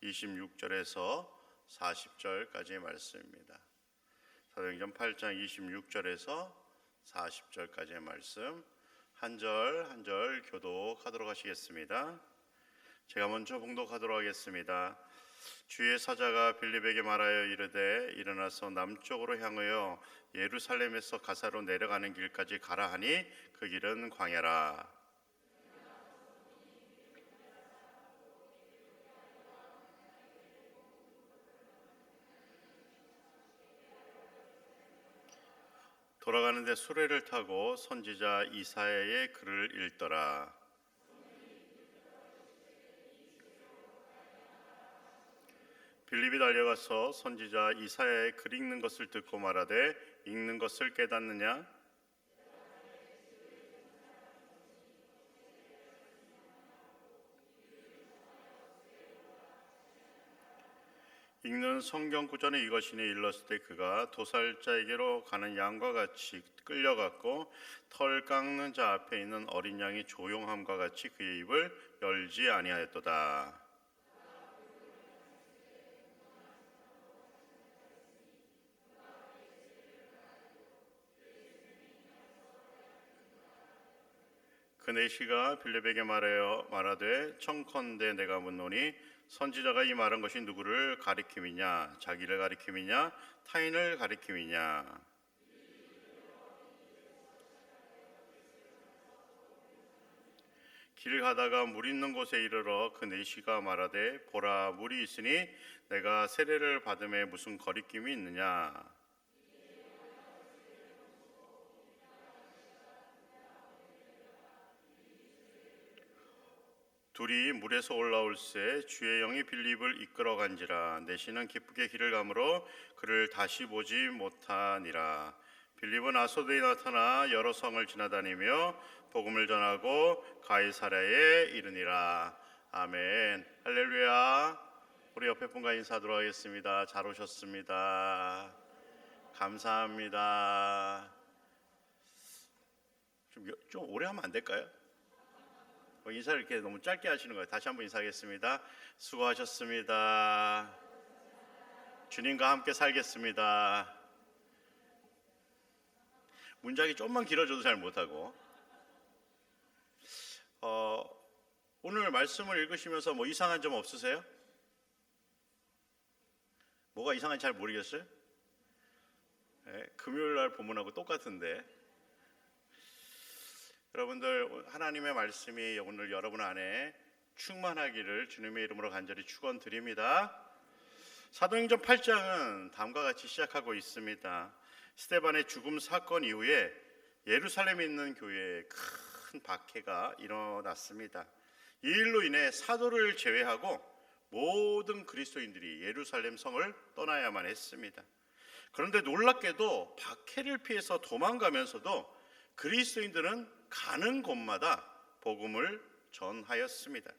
26절에서 40절까지의 말씀입니다. 사도행전 8장 26절에서 40절까지의 말씀 한 절 한 절 교독하도록 하시겠습니다. 제가 먼저 봉독하도록 하겠습니다. 주의 사자가 빌립에게 말하여 이르되 일어나서 남쪽으로 향하여 예루살렘에서 가사로 내려가는 길까지 가라 하니 그 길은 광야라. 돌아가는데 수레를 타고 선지자 이사야의 글을 읽더라. 빌립이 달려가서 선지자 이사야의 글 읽는 것을 듣고 말하되 읽는 것을 깨닫느냐? 읽는 성경 구절은 이것이니 일렀을 때 그가 도살자에게로 가는 양과 같이 끌려갔고 털 깎는 자 앞에 있는 어린 양이 조용함과 같이 그의 입을 열지 아니하였도다. 그 내시가 빌립에게 말하되 청컨대 내가 묻노니 선지자가 이 말한 것이 누구를 가리킴이냐? 자기를 가리킴이냐? 타인을 가리킴이냐? 길 가다가 물 있는 곳에 이르러 그 내시가 말하되 보라 물이 있으니 내가 세례를 받음에 무슨 거리낌이 있느냐? 둘이 물에서 올라올새 주의 영이 빌립을 이끌어간지라. 내시는 기쁘게 길을 가므로 그를 다시 보지 못하니라. 빌립은 아소도에 나타나 여러 성을 지나다니며 복음을 전하고 가이사랴에 이르니라. 아멘. 할렐루야. 우리 옆에 분과 인사하도록 하겠습니다. 잘 오셨습니다. 감사합니다. 좀 오래 하면 안 될까요? 인사를 이렇게 너무 짧게 하시는 거예요. 다시 한번 인사하겠습니다. 수고하셨습니다. 주님과 함께 살겠습니다. 문장이 좀만 길어져도 잘 못하고 오늘 말씀을 읽으시면서 뭐 이상한 점 없으세요? 뭐가 이상한지 잘 모르겠어요? 네, 금요일날 본문하고 똑같은데 여러분들 하나님의 말씀이 오늘 여러분 안에 충만하기를 주님의 이름으로 간절히 축원드립니다. 사도행전 8장은 다음과 같이 시작하고 있습니다. 스데반의 죽음 사건 이후에 예루살렘에 있는 교회에 큰 박해가 일어났습니다. 이 일로 인해 사도를 제외하고 모든 그리스도인들이 예루살렘 성을 떠나야만 했습니다. 그런데 놀랍게도 박해를 피해서 도망가면서도 그리스도인들은 가는 곳마다 복음을 전하였습니다.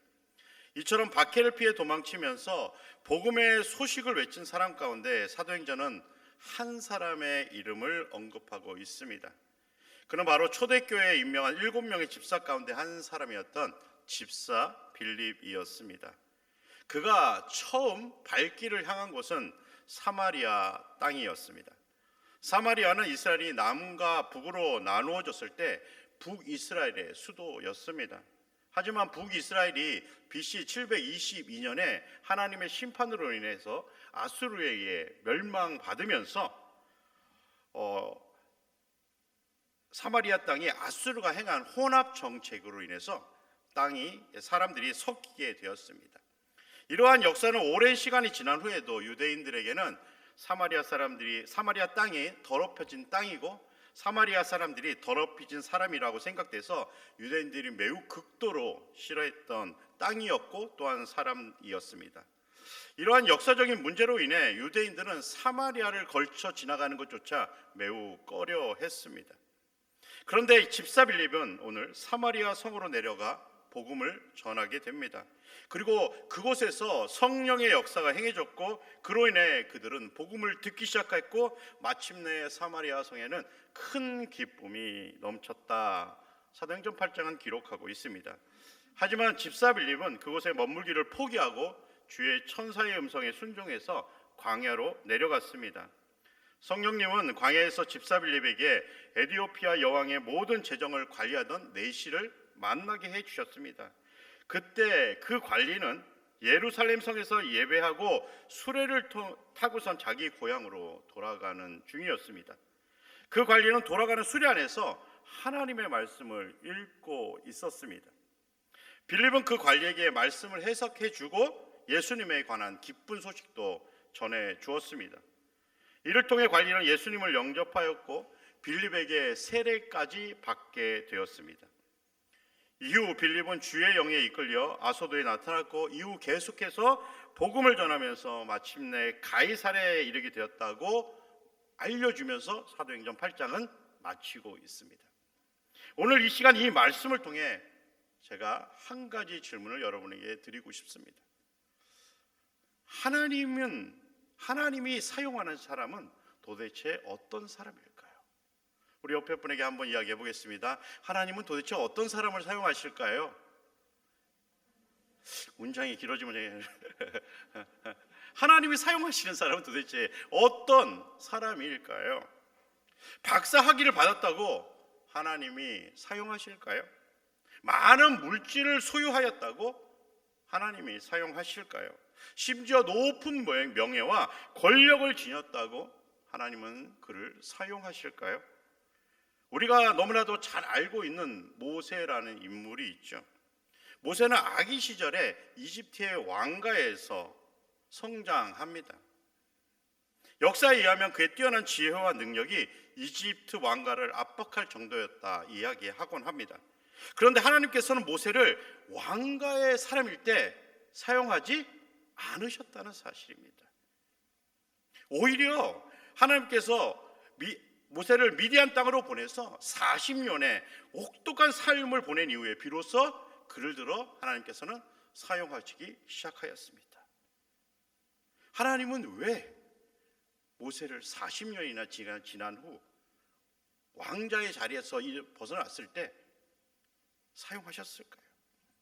이처럼 박해를 피해 도망치면서 복음의 소식을 외친 사람 가운데 사도행전은 한 사람의 이름을 언급하고 있습니다. 그는 바로 초대교회에 임명한 7명의 집사 가운데 한 사람이었던 집사 빌립이었습니다. 그가 처음 발길을 향한 곳은 사마리아 땅이었습니다. 사마리아는 이스라엘이 남과 북으로 나누어졌을 때 북이스라엘의 수도였습니다. 하지만 북이스라엘이 BC 722년에 하나님의 심판으로 인해서 아수르에 의해 멸망받으면서 사마리아 땅이 아수르가 행한 혼합 정책으로 인해서 사람들이 섞이게 되었습니다. 이러한 역사는 오랜 시간이 지난 후에도 유대인들에게는 사마리아 땅이 더럽혀진 땅이고 사마리아 사람들이 더럽혀진 사람이라고 생각돼서 유대인들이 매우 극도로 싫어했던 땅이었고 또한 사람이었습니다. 이러한 역사적인 문제로 인해 유대인들은 사마리아를 걸쳐 지나가는 것조차 매우 꺼려했습니다. 그런데 집사 빌립은 오늘 사마리아 성으로 내려가 복음을 전하게 됩니다. 그리고 그곳에서 성령의 역사가 행해졌고 그로 인해 그들은 복음을 듣기 시작했고 마침내 사마리아 성에는 큰 기쁨이 넘쳤다. 사도행전 8장은 기록하고 있습니다. 하지만 집사 빌립은 그곳에 머물기를 포기하고 주의 천사의 음성에 순종해서 광야로 내려갔습니다. 성령님은 광야에서 집사 빌립에게 에디오피아 여왕의 모든 재정을 관리하던 내시를 만나게 해주셨습니다. 그때 그 관리는 예루살렘 성에서 예배하고 수레를 타고선 자기 고향으로 돌아가는 중이었습니다. 그 관리는 돌아가는 수레 안에서 하나님의 말씀을 읽고 있었습니다. 빌립은 그 관리에게 말씀을 해석해 주고 예수님에 관한 기쁜 소식도 전해 주었습니다. 이를 통해 관리는 예수님을 영접하였고 빌립에게 세례까지 받게 되었습니다. 이후 빌립은 주의 영에 이끌려 아소도에 나타났고 이후 계속해서 복음을 전하면서 마침내 가이사랴에 이르게 되었다고 알려주면서 사도행전 8장은 마치고 있습니다. 오늘 이 시간 이 말씀을 통해 제가 한 가지 질문을 여러분에게 드리고 싶습니다. 하나님이 사용하는 사람은 도대체 어떤 사람일까요? 우리 옆에 분에게 한번 이야기해 보겠습니다. 하나님은 도대체 어떤 사람을 사용하실까요? 문장이 길어지면 하나님이 사용하시는 사람은 도대체 어떤 사람일까요? 박사 학위를 받았다고 하나님이 사용하실까요? 많은 물질을 소유하였다고 하나님이 사용하실까요? 심지어 높은 명예와 권력을 지녔다고 하나님은 그를 사용하실까요? 우리가 너무나도 잘 알고 있는 모세라는 인물이 있죠. 모세는 아기 시절에 이집트의 왕가에서 성장합니다. 역사에 의하면 그의 뛰어난 지혜와 능력이 이집트 왕가를 압박할 정도였다 이야기하곤 합니다. 그런데 하나님께서는 모세를 왕가의 사람일 때 사용하지 않으셨다는 사실입니다. 오히려 하나님께서 모세를 미디안 땅으로 보내서 40년의 혹독한 삶을 보낸 이후에 비로소 그를 들어 하나님께서는 사용하시기 시작하였습니다. 하나님은 왜 모세를 40년이나 지난 후 왕자의 자리에서 벗어났을 때 사용하셨을까요?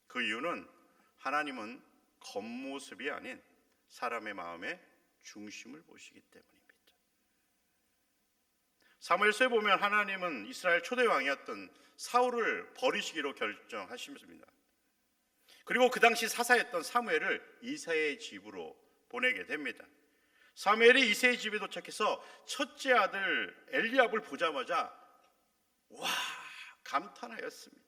그 이유는 하나님은 겉모습이 아닌 사람의 마음의 중심을 보시기 때문입니다. 사무엘서에 보면 하나님은 이스라엘 초대 왕이었던 사울을 버리시기로 결정하십니다. 그리고 그 당시 사사였던 사무엘을 이새의 집으로 보내게 됩니다. 사무엘이 이새의 집에 도착해서 첫째 아들 엘리압을 보자마자 와 감탄하였습니다.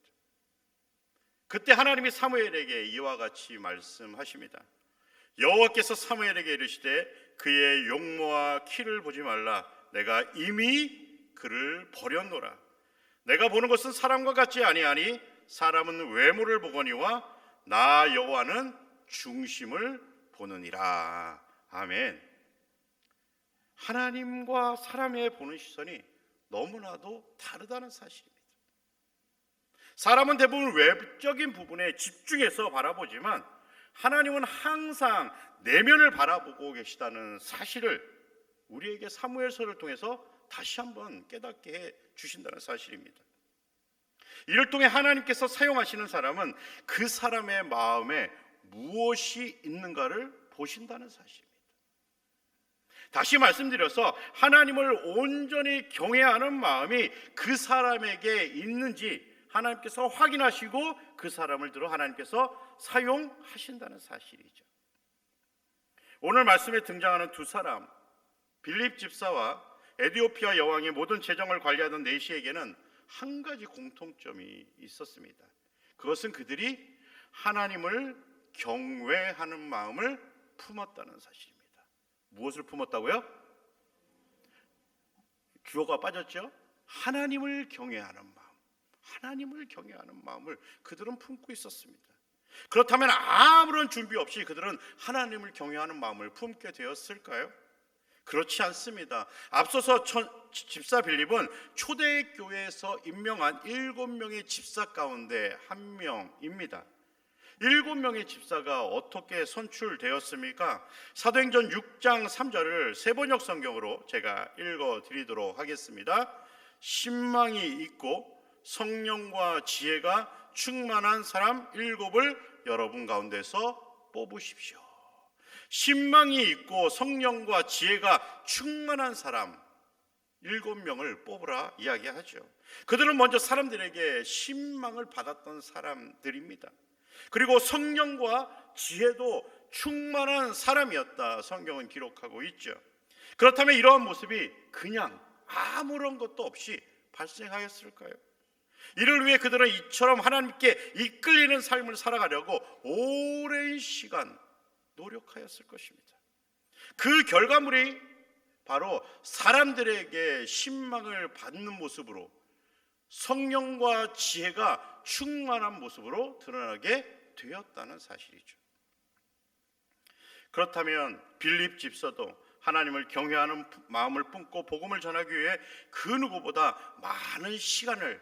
그때 하나님이 사무엘에게 이와 같이 말씀하십니다. 여호와께서 사무엘에게 이르시되 그의 용모와 키를 보지 말라. 내가 이미 그를 버렸노라. 내가 보는 것은 사람과 같지 아니하니 사람은 외모를 보거니와 나 여호와는 중심을 보느니라. 아멘. 하나님과 사람의 보는 시선이 너무나도 다르다는 사실입니다. 사람은 대부분 외적인 부분에 집중해서 바라보지만 하나님은 항상 내면을 바라보고 계시다는 사실을 우리에게 사무엘서를 통해서 다시 한번 깨닫게 해 주신다는 사실입니다. 이를 통해 하나님께서 사용하시는 사람은 그 사람의 마음에 무엇이 있는가를 보신다는 사실입니다. 다시 말씀드려서 하나님을 온전히 경외하는 마음이 그 사람에게 있는지 하나님께서 확인하시고 그 사람을 들어 하나님께서 사용하신다는 사실이죠. 오늘 말씀에 등장하는 두 사람, 빌립 집사와 에디오피아 여왕의 모든 재정을 관리하던 내시에게는 한 가지 공통점이 있었습니다. 그것은 그들이 하나님을 경외하는 마음을 품었다는 사실입니다. 무엇을 품었다고요? 주어가 빠졌죠? 하나님을 경외하는 마음, 하나님을 경외하는 마음을 그들은 품고 있었습니다. 그렇다면 아무런 준비 없이 그들은 하나님을 경외하는 마음을 품게 되었을까요? 그렇지 않습니다. 앞서서 집사 빌립은 초대교회에서 임명한 7명의 집사 가운데 한 명입니다. 7명의 집사가 어떻게 선출되었습니까? 사도행전 6장 3절을 세번역 성경으로 제가 읽어드리도록 하겠습니다. 신망이 있고 성령과 지혜가 충만한 사람 7을 여러분 가운데서 뽑으십시오. 신망이 있고 성령과 지혜가 충만한 사람 7명을 뽑으라 이야기하죠. 그들은 먼저 사람들에게 신망을 받았던 사람들입니다. 그리고 성령과 지혜도 충만한 사람이었다, 성경은 기록하고 있죠. 그렇다면 이러한 모습이 그냥 아무런 것도 없이 발생하였을까요? 이를 위해 그들은 이처럼 하나님께 이끌리는 삶을 살아가려고 오랜 시간 노력하였을 것입니다. 그 결과물이 바로 사람들에게 신망을 받는 모습으로 성령과 지혜가 충만한 모습으로 드러나게 되었다는 사실이죠. 그렇다면 빌립 집사도 하나님을 경외하는 마음을 품고 복음을 전하기 위해 그 누구보다 많은 시간을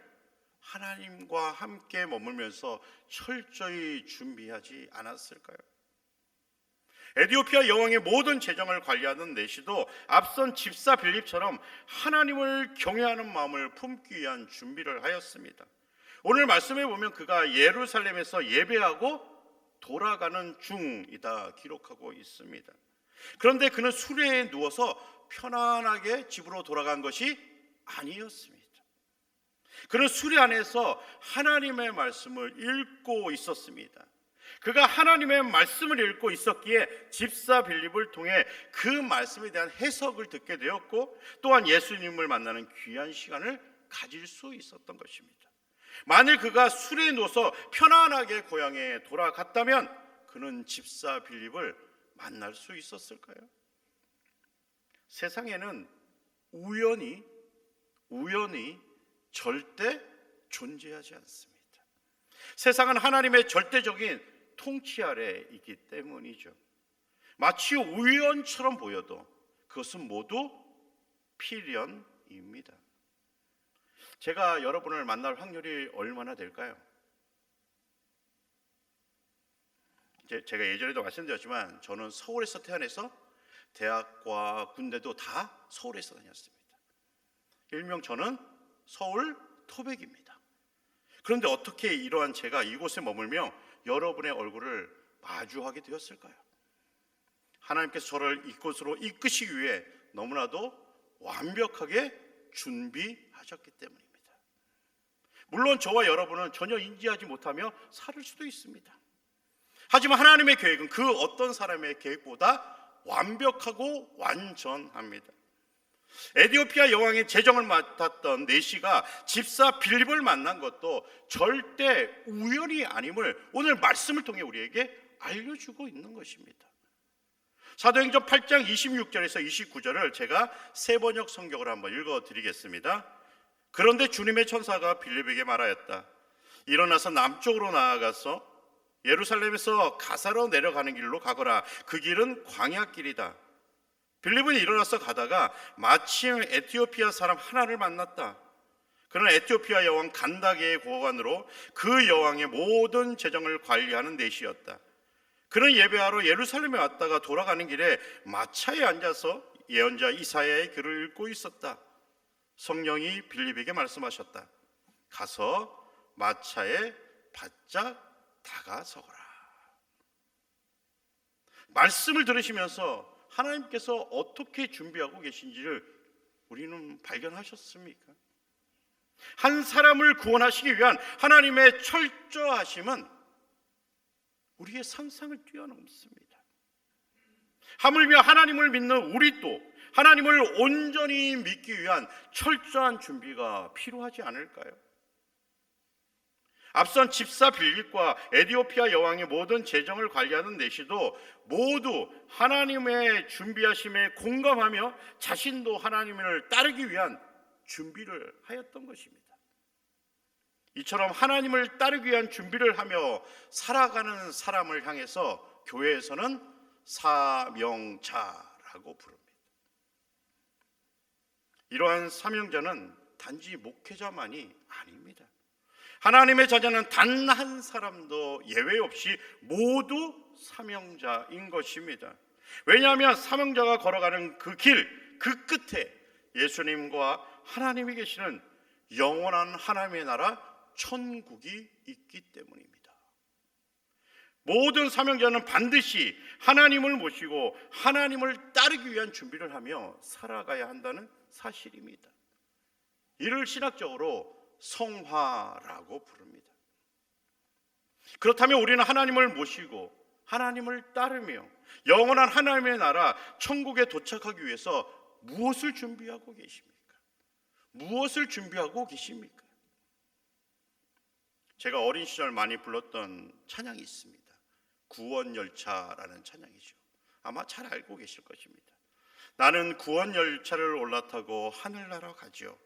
하나님과 함께 머물면서 철저히 준비하지 않았을까요? 에티오피아 여왕의 모든 재정을 관리하던 내시도 앞선 집사 빌립처럼 하나님을 경외하는 마음을 품기 위한 준비를 하였습니다. 오늘 말씀에 보면 그가 예루살렘에서 예배하고 돌아가는 중이다 기록하고 있습니다. 그런데 그는 수레에 누워서 편안하게 집으로 돌아간 것이 아니었습니다. 그는 수레 안에서 하나님의 말씀을 읽고 있었습니다. 그가 하나님의 말씀을 읽고 있었기에 집사 빌립을 통해 그 말씀에 대한 해석을 듣게 되었고 또한 예수님을 만나는 귀한 시간을 가질 수 있었던 것입니다. 만일 그가 수레에 누워서 편안하게 고향에 돌아갔다면 그는 집사 빌립을 만날 수 있었을까요? 세상에는 우연이 절대 존재하지 않습니다. 세상은 하나님의 절대적인 통치 아래 있기 때문이죠. 마치 우연처럼 보여도 그것은 모두 필연입니다. 제가 여러분을 만날 확률이 얼마나 될까요? 제가 예전에도 말씀드렸지만 저는 서울에서 태어나서 대학과 군대도 다 서울에서 다녔습니다. 일명 저는 서울 토백입니다. 그런데 어떻게 이러한 제가 이곳에 머물며 여러분의 얼굴을 마주하게 되었을까요? 하나님께서 저를 이곳으로 이끄시기 위해 너무나도 완벽하게 준비하셨기 때문입니다. 물론 저와 여러분은 전혀 인지하지 못하며 살 수도 있습니다. 하지만 하나님의 계획은 그 어떤 사람의 계획보다 완벽하고 완전합니다. 에티오피아 여왕의 재정을 맡았던 내시가 집사 빌립을 만난 것도 절대 우연이 아님을 오늘 말씀을 통해 우리에게 알려주고 있는 것입니다. 사도행전 8장 26절에서 29절을 제가 세번역 성경을 한번 읽어드리겠습니다. 그런데 주님의 천사가 빌립에게 말하였다. 일어나서 남쪽으로 나아가서 예루살렘에서 가사로 내려가는 길로 가거라. 그 길은 광야길이다. 빌립은 일어나서 가다가 마침 에티오피아 사람 하나를 만났다. 그는 에티오피아 여왕 간다게의 고관으로 그 여왕의 모든 재정을 관리하는 내시였다. 그는 예배하러 예루살렘에 왔다가 돌아가는 길에 마차에 앉아서 예언자 이사야의 글을 읽고 있었다. 성령이 빌립에게 말씀하셨다. 가서 마차에 바짝 다가서거라. 말씀을 들으시면서 하나님께서 어떻게 준비하고 계신지를 우리는 발견하셨습니까? 한 사람을 구원하시기 위한 하나님의 철저하심은 우리의 상상을 뛰어넘습니다. 하물며 하나님을 믿는 우리도 하나님을 온전히 믿기 위한 철저한 준비가 필요하지 않을까요? 앞선 집사 빌립과 에티오피아 여왕의 모든 재정을 관리하는 내시도 모두 하나님의 준비하심에 공감하며 자신도 하나님을 따르기 위한 준비를 하였던 것입니다. 이처럼 하나님을 따르기 위한 준비를 하며 살아가는 사람을 향해서 교회에서는 사명자라고 부릅니다. 이러한 사명자는 단지 목회자만이 아닙니다. 하나님의 자녀는 단 한 사람도 예외 없이 모두 사명자인 것입니다. 왜냐하면 사명자가 걸어가는 그 길, 그 끝에 예수님과 하나님이 계시는 영원한 하나님의 나라 천국이 있기 때문입니다. 모든 사명자는 반드시 하나님을 모시고 하나님을 따르기 위한 준비를 하며 살아가야 한다는 사실입니다. 이를 신학적으로 성화라고 부릅니다. 그렇다면 우리는 하나님을 모시고 하나님을 따르며 영원한 하나님의 나라 천국에 도착하기 위해서 무엇을 준비하고 계십니까? 무엇을 준비하고 계십니까? 제가 어린 시절 많이 불렀던 찬양이 있습니다. 구원열차라는 찬양이죠. 아마 잘 알고 계실 것입니다. 나는 구원열차를 올라타고 하늘나라 가죠.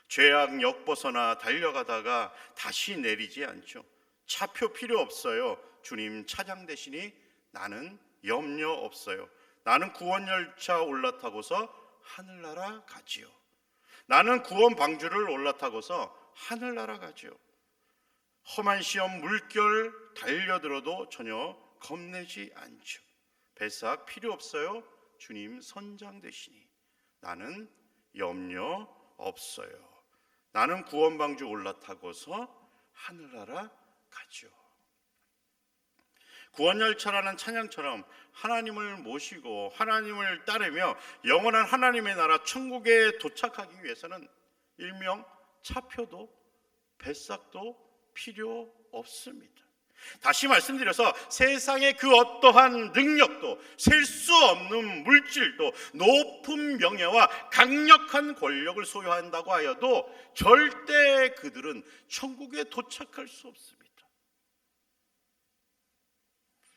죄악역 벗어나 달려가다가 다시 내리지 않죠. 차표 필요 없어요. 주님 차량 대신이 나는 염려 없어요. 나는 구원열차 올라타고서 하늘나라 가지요. 나는 구원 방주를 올라타고서 하늘나라 가지요. 험한 시험 물결 달려들어도 전혀 겁내지 않죠. 배삭 필요 없어요. 주님 선장 되시니 나는 염려 없어요. 나는 구원 방주 올라타고서 하늘나라 가죠. 구원열차라는 찬양처럼 하나님을 모시고 하나님을 따르며 영원한 하나님의 나라 천국에 도착하기 위해서는 일명 차표도 배삭도 필요 없습니다. 다시 말씀드려서 세상의 그 어떠한 능력도 셀 수 없는 물질도 높은 명예와 강력한 권력을 소유한다고 하여도 절대 그들은 천국에 도착할 수 없습니다.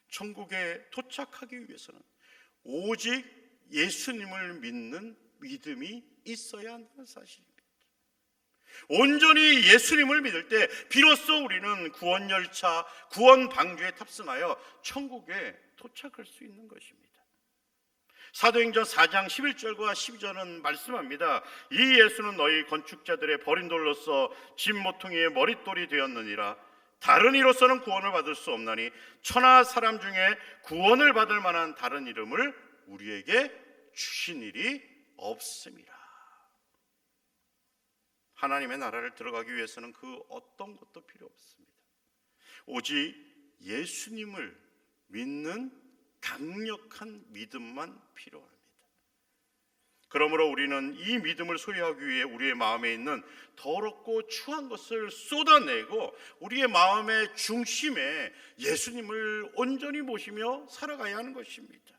천국에 도착하기 위해서는 오직 예수님을 믿는 믿음이 있어야 한다는 사실입니다. 온전히 예수님을 믿을 때 비로소 우리는 구원열차, 구원방주에 탑승하여 천국에 도착할 수 있는 것입니다. 사도행전 4장 11절과 12절은 말씀합니다. 이 예수는 너희 건축자들의 버린 돌로서 집 모퉁이의 머릿돌이 되었느니라. 다른 이로서는 구원을 받을 수 없나니 천하 사람 중에 구원을 받을 만한 다른 이름을 우리에게 주신 일이 없습니다. 하나님의 나라를 들어가기 위해서는 그 어떤 것도 필요 없습니다. 오직 예수님을 믿는 강력한 믿음만 필요합니다. 그러므로 우리는 이 믿음을 소유하기 위해 우리의 마음에 있는 더럽고 추한 것을 쏟아내고 우리의 마음의 중심에 예수님을 온전히 모시며 살아가야 하는 것입니다.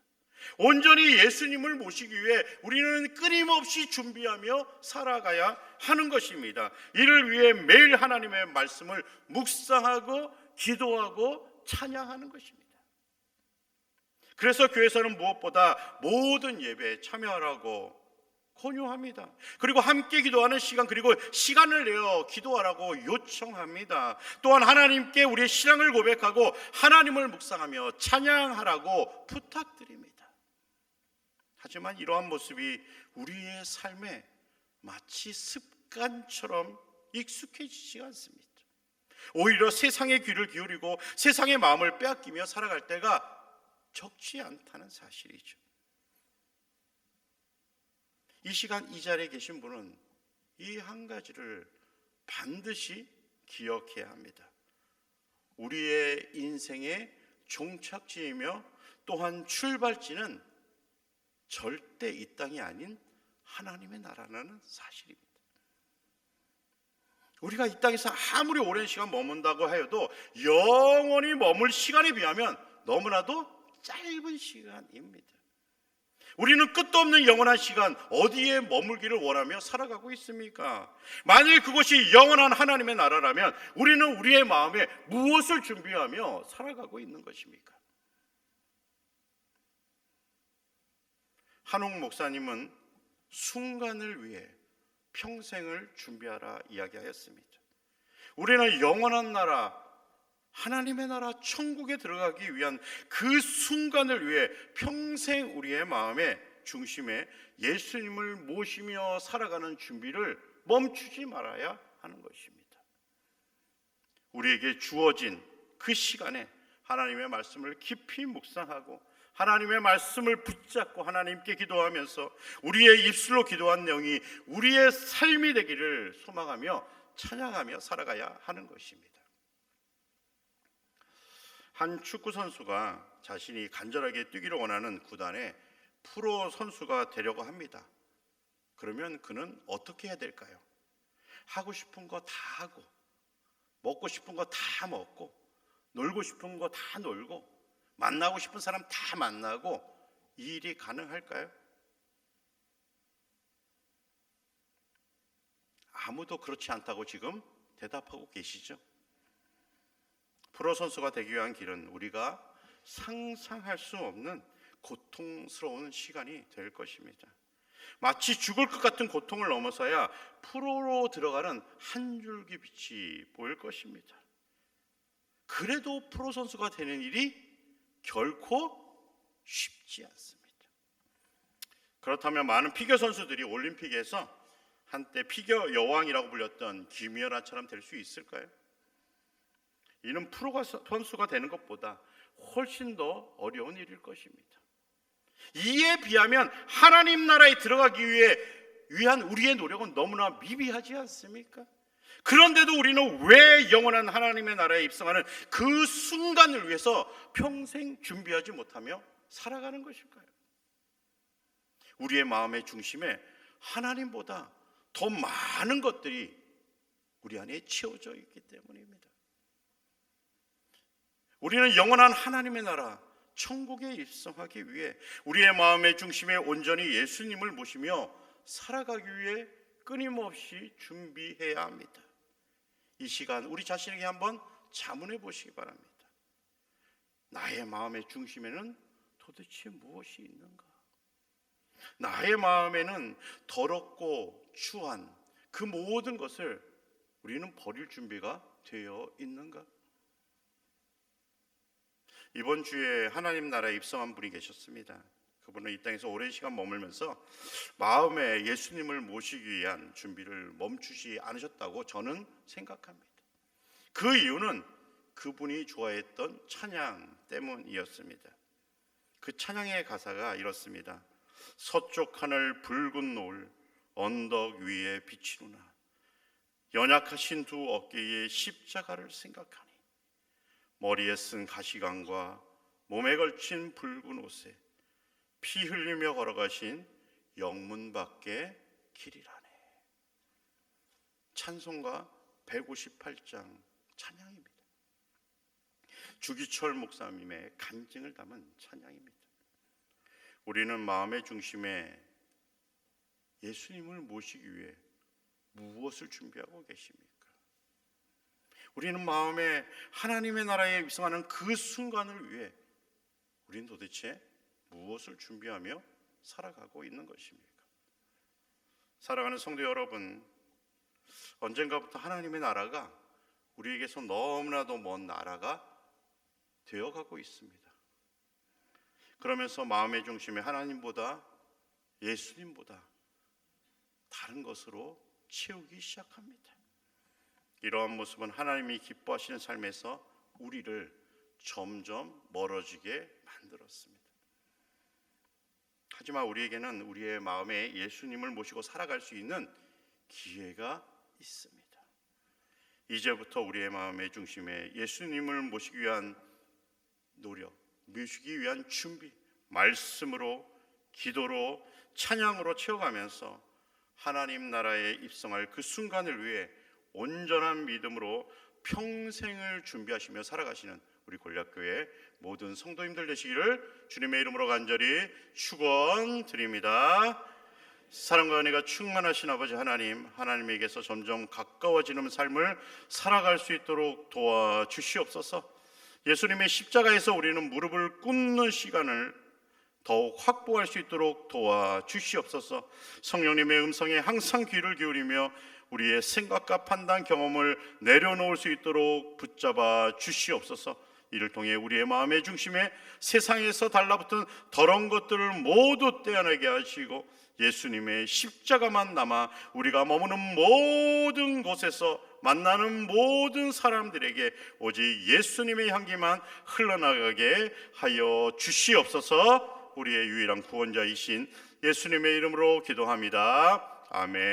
온전히 예수님을 모시기 위해 우리는 끊임없이 준비하며 살아가야 하는 것입니다. 이를 위해 매일 하나님의 말씀을 묵상하고 기도하고 찬양하는 것입니다. 그래서 교회에서는 무엇보다 모든 예배에 참여하라고 권유합니다. 그리고 함께 기도하는 시간, 그리고 시간을 내어 기도하라고 요청합니다. 또한 하나님께 우리의 신앙을 고백하고 하나님을 묵상하며 찬양하라고 부탁드립니다. 하지만 이러한 모습이 우리의 삶에 마치 습관처럼 익숙해지지 않습니다. 오히려 세상의 귀를 기울이고 세상의 마음을 빼앗기며 살아갈 때가 적지 않다는 사실이죠. 이 시간 이 자리에 계신 분은 이 한 가지를 반드시 기억해야 합니다. 우리의 인생의 종착지이며 또한 출발지는 절대 이 땅이 아닌 하나님의 나라라는 사실입니다. 우리가 이 땅에서 아무리 오랜 시간 머문다고 하여도 영원히 머물 시간에 비하면 너무나도 짧은 시간입니다. 우리는 끝도 없는 영원한 시간 어디에 머물기를 원하며 살아가고 있습니까? 만일 그것이 영원한 하나님의 나라라면 우리는 우리의 마음에 무엇을 준비하며 살아가고 있는 것입니까? 한옥 목사님은 순간을 위해 평생을 준비하라 이야기하였습니다. 우리는 영원한 나라, 하나님의 나라 천국에 들어가기 위한 그 순간을 위해 평생 우리의 마음의 중심에 예수님을 모시며 살아가는 준비를 멈추지 말아야 하는 것입니다. 우리에게 주어진 그 시간에 하나님의 말씀을 깊이 묵상하고 하나님의 말씀을 붙잡고 하나님께 기도하면서 우리의 입술로 기도한 내용이 우리의 삶이 되기를 소망하며 찬양하며 살아가야 하는 것입니다. 한 축구 선수가 자신이 간절하게 뛰기를 원하는 구단에 프로 선수가 되려고 합니다. 그러면 그는 어떻게 해야 될까요? 하고 싶은 거 다 하고, 먹고 싶은 거 다 먹고, 놀고 싶은 거 다 놀고, 만나고 싶은 사람 다 만나고, 이 일이 가능할까요? 아무도 그렇지 않다고 지금 대답하고 계시죠? 프로 선수가 되기 위한 길은 우리가 상상할 수 없는 고통스러운 시간이 될 것입니다. 마치 죽을 것 같은 고통을 넘어서야 프로로 들어가는 한 줄기 빛이 보일 것입니다. 그래도 프로 선수가 되는 일이 결코 쉽지 않습니다. 그렇다면 많은 피겨 선수들이 올림픽에서 한때 피겨 여왕이라고 불렸던 김연아처럼 될 수 있을까요? 이는 프로 선수가 되는 것보다 훨씬 더 어려운 일일 것입니다. 이에 비하면 하나님 나라에 들어가기 위한 우리의 노력은 너무나 미비하지 않습니까? 그런데도 우리는 왜 영원한 하나님의 나라에 입성하는 그 순간을 위해서 평생 준비하지 못하며 살아가는 것일까요? 우리의 마음의 중심에 하나님보다 더 많은 것들이 우리 안에 채워져 있기 때문입니다. 우리는 영원한 하나님의 나라, 천국에 입성하기 위해 우리의 마음의 중심에 온전히 예수님을 모시며 살아가기 위해 끊임없이 준비해야 합니다. 이 시간 우리 자신에게 한번 자문해 보시기 바랍니다. 나의 마음의 중심에는 도대체 무엇이 있는가? 나의 마음에는 더럽고 추한 그 모든 것을 우리는 버릴 준비가 되어 있는가? 이번 주에 하나님 나라에 입성한 분이 계셨습니다. 그분은 이 땅에서 오랜 시간 머물면서 마음에 예수님을 모시기 위한 준비를 멈추지 않으셨다고 저는 생각합니다. 그 이유는 그분이 좋아했던 찬양 때문이었습니다. 그 찬양의 가사가 이렇습니다. 서쪽 하늘 붉은 노을 언덕 위에 비치누나 연약하신 두 어깨에 십자가를 생각하니 머리에 쓴 가시관과 몸에 걸친 붉은 옷에 피 흘리며 걸어가신 영문 밖의 길이라네. 찬송가 158장 찬양입니다. 주기철 목사님의 간증을 담은 찬양입니다. 우리는 마음의 중심에 예수님을 모시기 위해 무엇을 준비하고 계십니까? 우리는 마음에 하나님의 나라에 입성하는 그 순간을 위해 우리는 도대체 무엇을 준비하며 살아가고 있는 것입니까? 사랑하는 성도 여러분, 언젠가부터 하나님의 나라가 우리에게서 너무나도 먼 나라가 되어가고 있습니다. 그러면서 마음의 중심에 하나님보다 예수님보다 다른 것으로 채우기 시작합니다. 이러한 모습은 하나님이 기뻐하시는 삶에서 우리를 점점 멀어지게 만들었습니다. 하지만 우리에게는 우리의 마음에 예수님을 모시고 살아갈 수 있는 기회가 있습니다. 이제부터 우리의 마음의 중심에 예수님을 모시기 위한 노력, 모시기 위한 준비, 말씀으로, 기도로, 찬양으로 채워가면서 하나님 나라에 입성할 그 순간을 위해 온전한 믿음으로 평생을 준비하시며 살아가시는 우리 골략교회 모든 성도님들 되시기를 주님의 이름으로 간절히 축원드립니다. 사랑과 은혜가 충만하신 아버지 하나님, 하나님에게서 점점 가까워지는 삶을 살아갈 수 있도록 도와주시옵소서. 예수님의 십자가에서 우리는 무릎을 꿇는 시간을 더욱 확보할 수 있도록 도와주시옵소서. 성령님의 음성에 항상 귀를 기울이며 우리의 생각과 판단 경험을 내려놓을 수 있도록 붙잡아 주시옵소서. 이를 통해 우리의 마음의 중심에 세상에서 달라붙은 더러운 것들을 모두 떼어내게 하시고 예수님의 십자가만 남아 우리가 머무는 모든 곳에서 만나는 모든 사람들에게 오직 예수님의 향기만 흘러나가게 하여 주시옵소서. 우리의 유일한 구원자이신 예수님의 이름으로 기도합니다. 아멘.